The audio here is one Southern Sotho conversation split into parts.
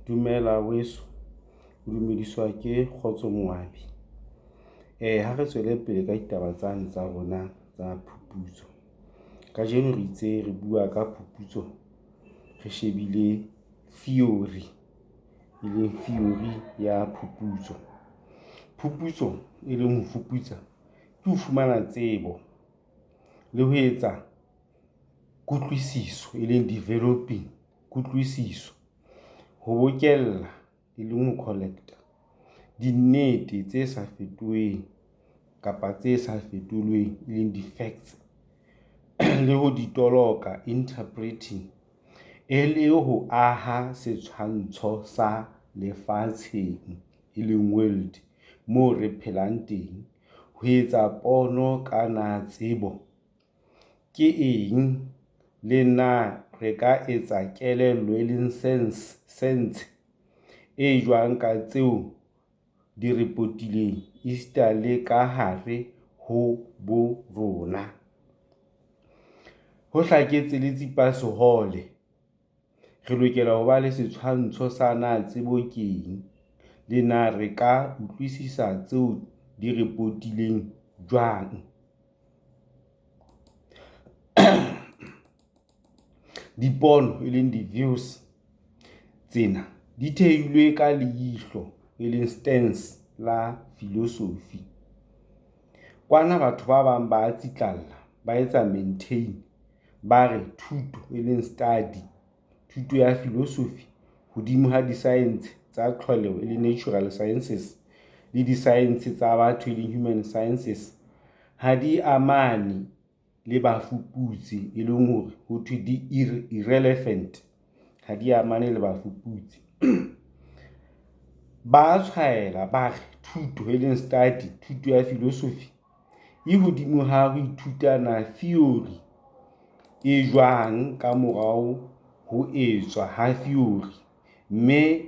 Dumela weso, o dumediswa ke Kgotso Moabi. Ha re tswele pele ka ditaba tsane tsa rona tsa phuputso. Kajeno re itse re bua ka phuputso, re shebile theory, e leng theory ya phuputso. Phuputso e leng ho fuputsa ke ho fumana tsebo le ho etsa kutlwisiso, e leng developing kutlwisiso, ho bokella e leng ho collecta dinnete tse sa fetoheng kapa tse sa fetolweng, e leng di-facts, le ho di toloka, interpreting, e le ho aha setshwantsho sa lefatsheng, e leng world, moo re phelang teng, ho etsa pono ka na tsebo ke eng, le na re ka etsa kelello, e leng sense e jwang ka tseo di repotileng Easter le ka hare ho bo rona. Ho hlaketse le tsipa sehole, re lokela ho ba le setshwantsho sa na tsebo keng, le na re ka utlwisisa tseo di repotileng jwang. Dipono, e leng di-views, tsena di theilwe ka leihlo, e leng stance la philosophy. Kwana batho ba bang ba tsitlalla, ba etsa maintain, ba re thuto, e leng study, thuto ya philosophy hodimo ha di-science tsa tlholeho, e leng natural sciences, le di-science tsa batho, e leng human sciences, ha di amane le bafuputsi, e leng hore ho thwe di irrelevant, ha di amane le bafuputsi. Ba tshwaela ba re thuto, e leng study, thuto ya philosophy, e hodimo ha ho ithuta na theory e jwang ka morao ho etswa ha theory, mme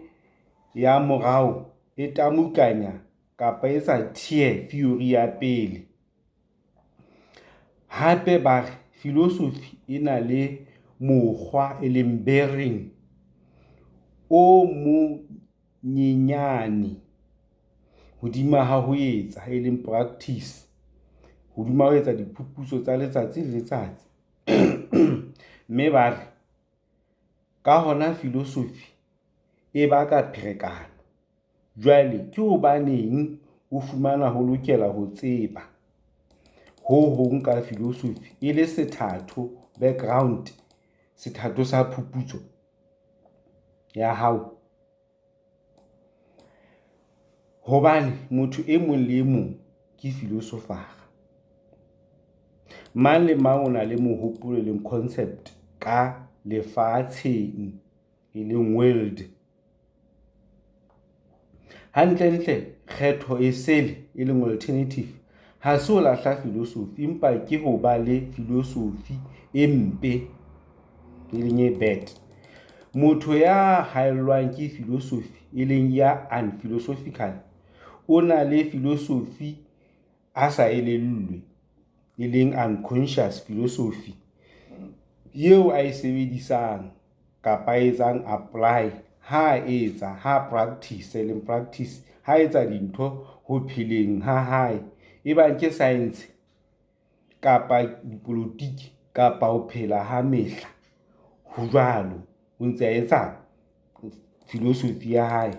ya morao e tamukanya kapa e sa thiye theory ya pele. Hape ba re philosophy e na le mokgwa, e leng bearing, o monyenyane hodima ha ho etsa, e leng practice, hodima ho etsa diphuputso tsa letsatsi le letsatsi. Mme ba re ka hona philosophy e baka pherekano. Jwale ke hobaneng o fumana ho lokela ho tseba ho hong ka philosophy, e le sethatho, background, sethatho sa phuputso ya hao. Hobane motho e mong le e mong ke philosopher. Mang le mang o na le mohopolo, e leng concept, ka lefatsheng, e leng world. Hantlentle kgetho e sele, e leng alternative, ha se ho lahla philosophy, empa ke ho ba le philosophy e mpe, e leng e bad. Motho ya haellwang ke philosophy, e leng ya unphilosophical, o na le philosophy a sa elellwe, e leng unconscious philosophy, eo a e sebedisang kapa etsang apply ha practice, e leng practice, ha etsa dintho ho pheleng ha hae, e bang ke science kapa dipolotiki kapa ho phela ha mehla, ho jwalo o ntse a etsa philosophy ya hae.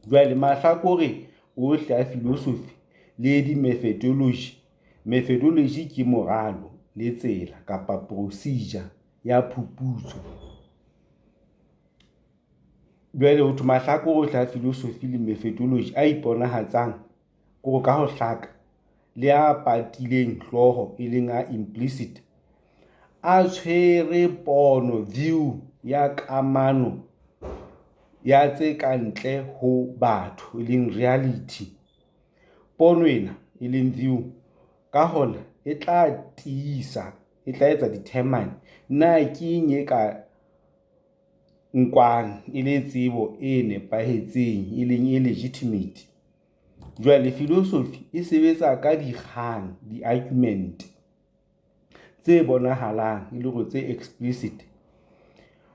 Jwale mahlakore ohle a philosophy le di-methodology, methodology ke moralo le tsela kapa procedure ya phuputso. Jwale ho thwe mahlakore ohle a philosophy le methodology a iponahatsang kore ka ho hlaka le a patileng hlooho, e leng a implicit, a tshwere pono, view ya kamano ya tse kantle ho batho, e leng reality. Pono ena, e leng view, ka hona e tla etsa determine na ke eng e ka nkwang e le tsebo e nepahetseng, e leng e legitimate. Jwale philosophy e sebetsa ka dikgang, di-argument tse bonahalang, e le hore tse explicit,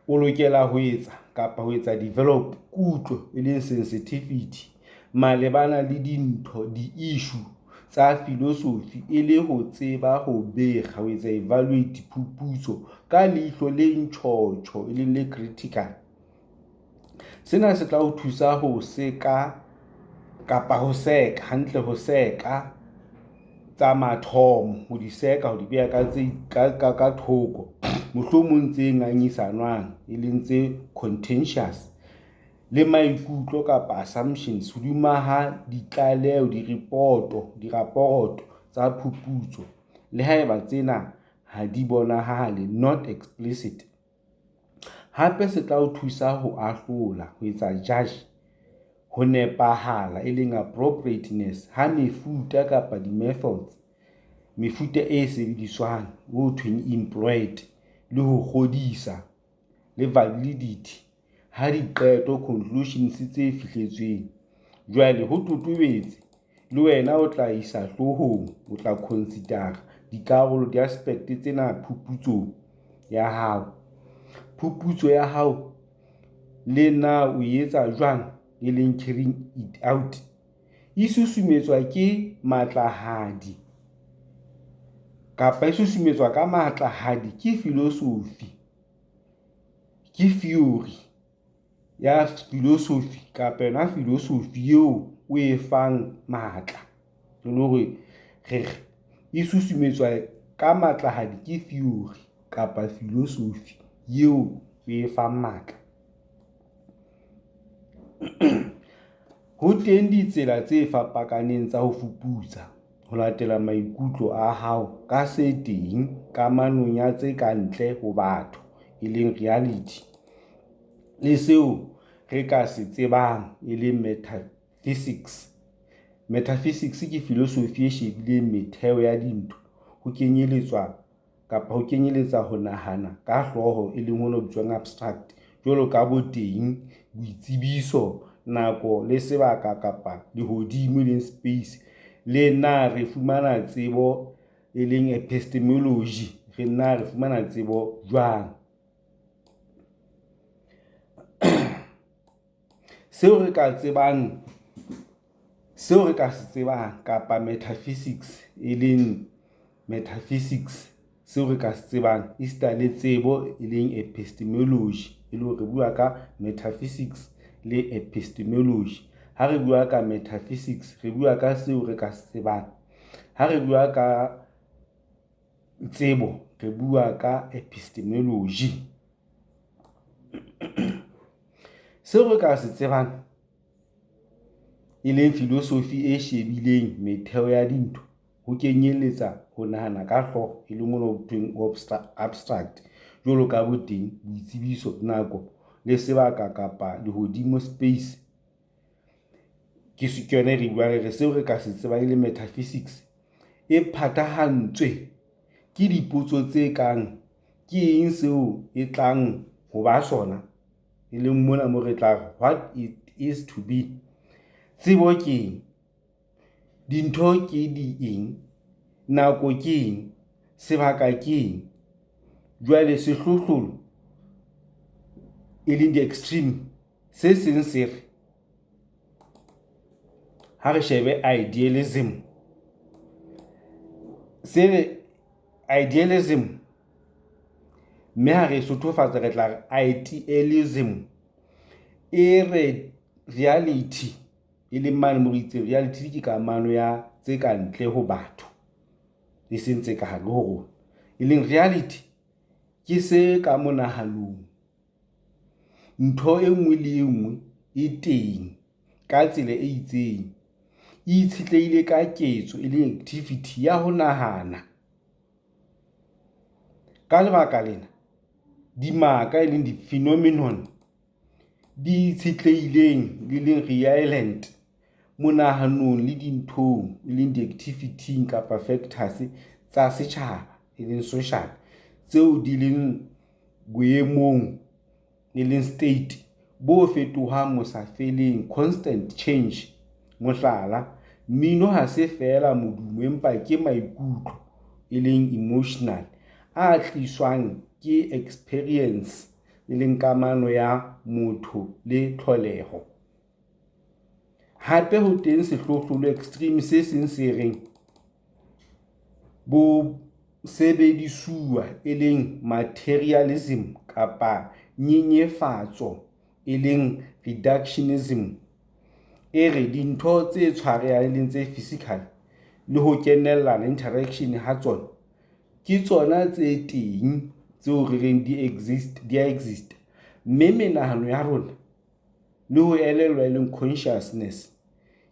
o lokela ho etsa develop kutlo e leng sensitivity malebana le dintho di-issue tsa philosophy e le ho tseba ho bega ho etsa evaluate phuputso ka leihlo le ntjhotjho e leng le critical. Sena se tla o thusa ho seka kapa ho seka hantle ho seka tsa mathomo, ho di seka ho di beha ka thoko mohlomong tse ngangisanwang e leng tse contentious le maikutlo kapa assumptions hodima ha ditlaleho diraporoto tsa phuputso le haeba tsena ha di bonahale not explicit. Hape se tla o thusa ho ahlola ho etsa judge ho nepahala e leng appropriateness ha mefuta kapa di-methods mefuta e sebediswang ho thweng employed le ho kgodisa le validity ha diqeto conclusions tse fihletsweng. Jwale ho totobetse le wena o tla isa hlohong o tla consider dikarolo di-aspect tsena phuputsong ya hao. Phuputso ya hao le na o etsa jwang e leng carrying it out e susumetswa ke matlahadi kapa e susumetswa ka matlahadi ke philosophy, ke theory ya philosophy kapa yona philosophy eo o e fang matla le hore e susumetswa ka matlahadi ke theory kapa philosophy eo o e fang matla. Ho teng ditsela tse fapakaneng tsa ho fuputsa ho latela maikutlo a hao ka se teng kamanong ya tse kantle ho batho e leng reality le seo re ka se tsebang e leng metaphysics. Metaphysics ke philosophy e shebileng metheo ya dintho ho kenyeletsa ho nahana ka hlooho e leng hona bitswang abstract jwalo ka boteng, boitsebiso, nako le sebaka kapa lehodimo e leng space. Le na re fumana tsebo e leng epistemology, re fumana tsebo jwang. Seo re ka se tsebang kapa metaphysics e leng metaphysics seo re ka se tsebang ista le tsebo e leng epistemology e le hore re bua ka metaphysics le epistemology. Ha re bua ka metaphysics re bua ka seo re ka se tsebang, ha re bua ka tsebo re bua ka epistemology. Seo re ka se tsebang e leng philosophy e shebileng metheo ya dintho ho kenyeletsa ho nahana ka hlooho e leng mona ho abstract jwalo ka boteng, boitsebiso, nako le sebaka kapa lehodimo space. Ke yona re bua re seo re ka se tsebang e le metaphysics e phathahantswe ke dipotso tse kang ke eng seo e tlang ho ba sona e leng mona mo re tla what it is to be. Tsebo ke eng, dintho ke di eng, nako ke eng, sebaka ke eng. Jwale sehlohlolo e leng di-extreme se seng se re ha re shebe idealism mme ha re sothofatsa re tla re idealism e re reality e leng mane mo re itse reality ke kamano ya tse ka ntle ho batho e seng tse ka hare ho rona e leng reality ke se ka monahanong ntho e nngwe le e nngwe e teng ka tsela e itseng e itshetlehile ka ketso e leng activity ya ho nahana. Ka lebaka lena dimaka e leng di-phenomenon di itshetlehileng le leng realent monahanong le dinthong e leng di-activity kapa factors tsa setjhaba e leng social tseo di leng boemong e leng state bo fetohang mosafeleng constant change. Mohlala, mmino ha se fela modumo empa ke maikutlo e leng emotional a tliswang ke experience e leng kamano ya motho le tlholeho. Hape ho teng sehlohlolo extreme se seng se reng bo sebedisuwa e leng materialism kapa nyenyefatso e leng reductionism, e re dintho tse tshwarehang e leng tse physical le ho kenellana interaction ha tsona ke tsona tse teng tseo re reng di exist, mme menahano ya rona le ho elellwa e leng consciousness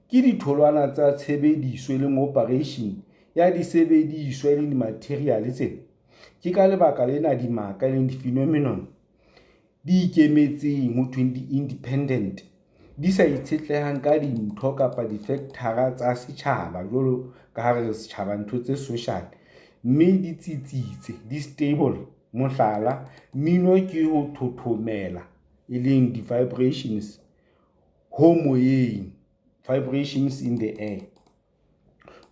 ke ditholwana tsa tshebediso e leng operation ya disebediswa e leng di-material tsena. Ke ka lebaka lena dimaka e leng di-phenomenon di ikemetseng ho thweng di-independent, di sa itshetlehang ka dintho kapa di-factora tsa setjhaba jwalo ka ha re setjhaba ntho tse social, mme di tsitsitse, di-stable. Mohlala, mmino ke ho thothomela e leng di-vibrations ho moyeng, vibrations in the air.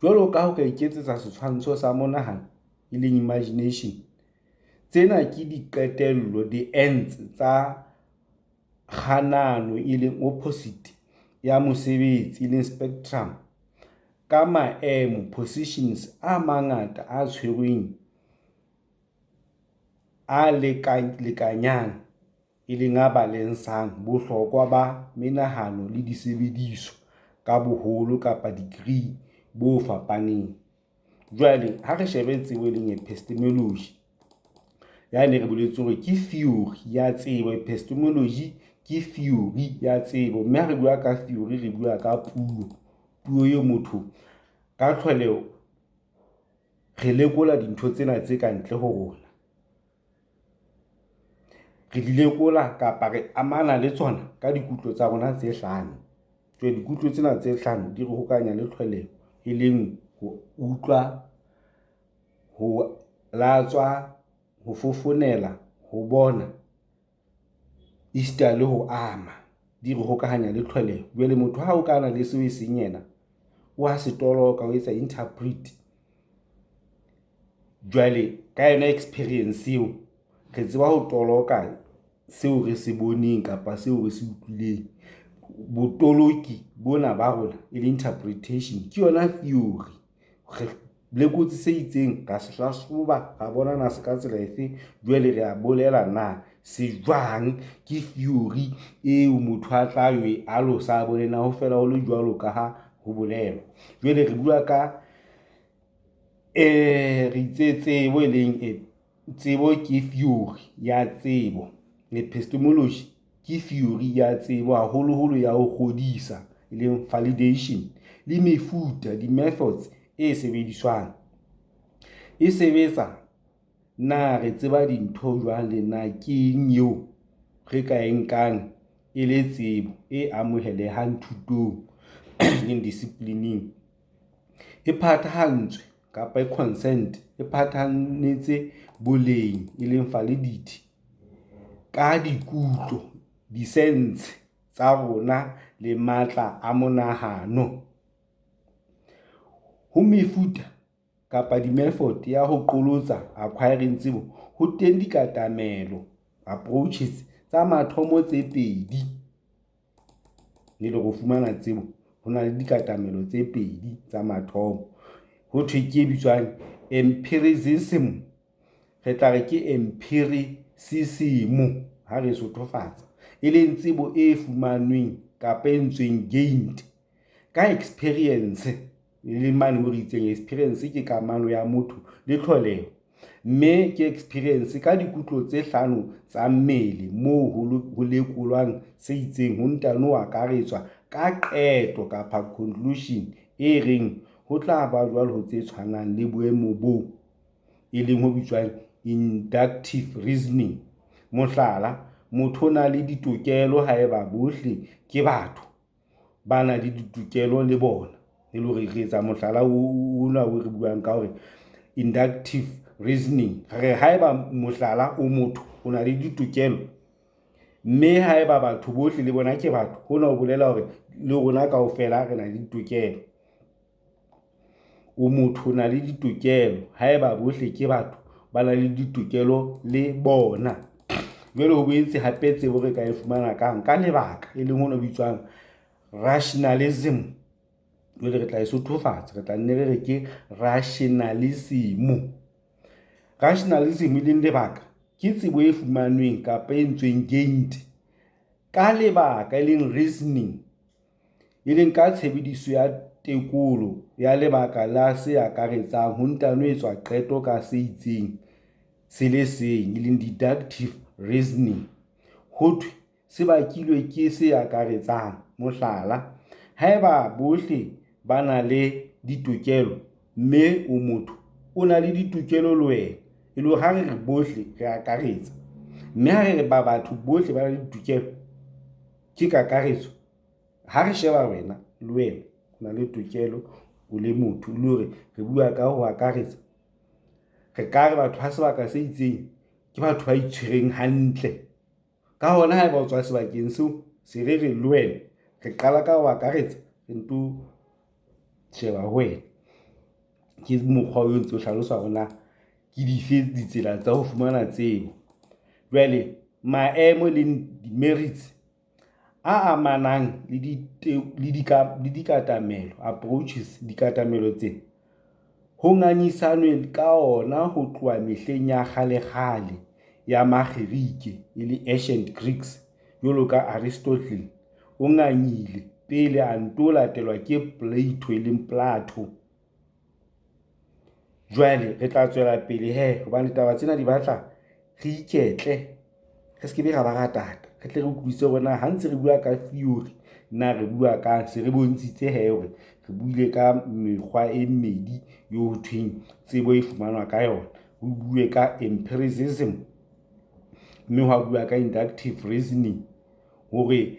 Jwalo ka ho ka iketsetsa setshwantsho sa monahano e leng imagination. Tsena ke diqetello, di-ends tsa kganano e leng opposite ya mosebetsi e leng spectrum, ka maemo, positions a mangata a tshwerweng a lekanyang e leng a balensang bohlokwa ba menahano le disebediswa ka boholo kapa degree bo fapaneng. Jwale ha re shebe tsebo e leng epistemology, yane re boletse hore ke theory ya tsebo. Epistemology ke theory ya tsebo, mme ha re bua ka theory re bua ka puo eo motho ka tlholeho re lekola dintho tsena tse ka ntle ho rona, re di lekola kapa re amana le tsona ka dikutlo tsa rona tse hlano. Jwale dikutlo tsena tse hlano di re hokanya le tlholeho e leng ho utlwa, ho latswa, ho fofonela, ho bona, le ho ama, di re hokahanya le tlholeho. Jwale motho ha o kana le seo e seng yena o a se toloka, o etsa interpret. Jwale ka yona experience eo re tseba ho toloka seo re se boneng kapa seo re se utlwileng. Botoloki bona ba rona e le interpretation ke yona theory. Re lekotse se itseng ka se hlahloba ra bona na se ka tsela efe, jwale re a bolela na se jwang ke theory eo motho a tla yo a lo sa bone na ho fela ho le jwalo ka ha ho bolelwa. Jwale re bua ka re itse tsebo e leng tsebo ke theory ya tsebo. Epistemology ke theory ya tsebo haholoholo ya ho kgodisa e leng validation le mefuta, di-methods e sebediswang. E sebetsa na re tseba dintho jwale na ke eng eo re ka e nkang e le tsebo e amohelehang thutong le discipline-ing. E phathahantswe kapa e consent e phathahanetse boleng e leng validity ka dikutlo, di-sense tsa rona le matla a monahano. Ho mefuta kapa di-method ya ho qolotsa acquiring tsebo, ho teng dikatamelo, approaches tsa mathomo tse pedi. Le go fumana tsebo ho na le dikatamelo tse pedi tsa mathomo. Ho thwe ke bitswang empiricism, re tla re ke empiricism ha re sothofatsa, e leng tsebo e fumanweng kapa e entsweng gained ka experience. E leng mane mo re itseng experience ke kamano ya motho le tlholeho, mme ke experience ka dikutlo tse hlano tsa mmele moo ho lekolwang se itseng ho ntano akaretswa ka qeto kapa conclusion e reng ho tla ba jwalo ho tse tshwanang le boemo boo, e leng ho bitswang inductive reasoning. Mohlala, motho o na le ditokelo haeba bohle ke batho ba na le ditokelo le bona. E le hore re etsa mohlala ona o re buang ka hore inductive reasoning, re haeba mohlala o motho o na le ditokelo, mme haeba batho bohle le bona ke batho, hona ho bolela hore le rona kaofela re na le ditokelo. O motho o na le ditokelo haeba bohle ke batho ba na le ditokelo le bona. jwale ho boetse hape tsebo re ka e fumana ka lebaka e leng hona bitswang rationalism. Jwale re tla e sothofatsa, re tla nne re ke rationalism. Rationalism e leng lebaka ke tsebo e fumanweng kapa e entsweng gained ka lebaka e leng reasoning, e leng ka tshebediso ya tekolo ya lebaka la se akaretsang ho ntano etswa qeto ka se itseng se le seng, e leng deductive reasoning. Ho thwe se bakilwe ke se akaretsang. Mohlala, haeba bohle ba na le ditokelo mme o motho o na le ditokelo le wena, e le ha re bohle re akaretsa, mme ha re ba batho bohle ba na le ditokelo ke kakaretso. Ha re sheba wena le wena o na le tokelo, o le motho, le hore re bua ka ho akaretsa, re ka re batho ha sebaka se itseng ke batho ba itshwereng hantle. Ka hona haeba o tswa sebakeng seo se re le wena re qala ka ho akaretsa, re nto sheba ho wena. Ke mokgwa o ntso hlalosa hore na ke dife ditsela tsa ho fumana tsebo. Jwale maemo le di-merits a amanang le dikatamelo, approaches, dikatamelo tse ho ngangisanwe ka ona ho tloha mehleng ya kgalekgale ya Makgerike e le ancient Greeks, jwalo ka Aristotle o ngangile pele a nto latelwa ke Plato e leng Plato. Jwale re tla tswela pele hobane taba tsena di batla re iketle, re se ke be ra ba ratata, re tle re utlwisise hore na ha ntse re bua ka theory na re bua ka se re bontshitse hore re buile ka mekgwa e mmedi yo ho thweng tsebo e fumanwa ka yona. Ho bue ka empiricism mme ho bua ka inductive reasoning, hore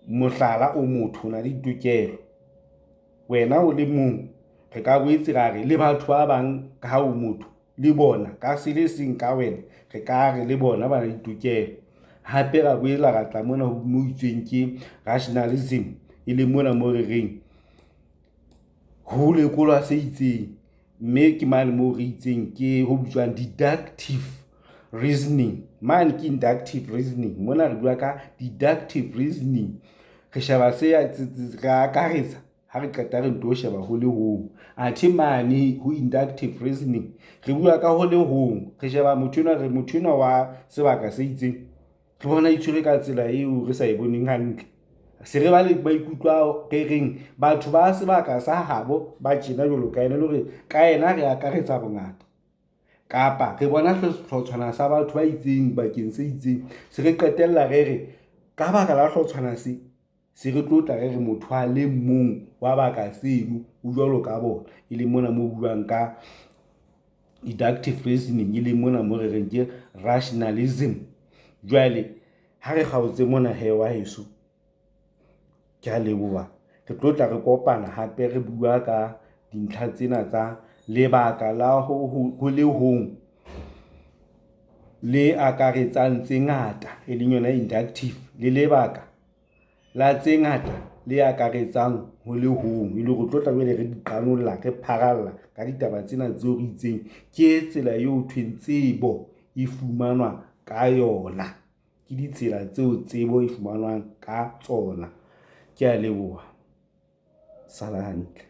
mohlala o motho o na le ditokelo, wena o le mong. Re ka boetse ra re le batho ba bang ka ha o motho le bona ka se le seng ka wena, re ka re le bona ba na le ditokelo. Hape ra boela ra tla mona ho mo itsweng ke rationalism, e leng mona mo re reng ho lekolwa se itseng, mme ke mane moo re itseng ke ho bitswang deductive reasoning. Mane ke inductive reasoning, mona re bua ka deductive reasoning. Re sheba se re akaretsa ha re qeta re nto sheba ho le hong. Athe mane ho inductive reasoning re bua ka ho le hong, re sheba motho enwa wa sebaka se itseng, re bona itshwere ka tsela eo re sa e boneng hantle. Se re ba le maikutlo re reng batho ba sebaka sa habo ba tjena jwalo ka ena, le hore ka ena re akaretsa bongata, kapa re bona hlotshwana sa batho ba itseng bakeng se itseng. Se re qetella re re ka baka la hlotshwana se re tlo tla re motho a le mong wa baka seno o jwalo ka bona, e leng mona mo buang ka deductive reasoning, e leng mona mo re reng ke rationalism. Jwale ha re kgaotse mona wa heso, ke a leboha. Re tlo tla re kopana hape re bua ka dintlha tsena tsa lebaka la ho le hong le akaretsang tse ngata, e leng yona inductive, le lebaka la tse ngata le akaretsang ho le hong, e le hore tlo tla jwale re di qanolla, re pharalla ka ditaba tsena tseo re itseng ke tsela eo thweng tsebo e fumanwa ka yona, ke ditsela tseo tsebo e fumanwang ka tsona. Ke a leboha, sala hantle.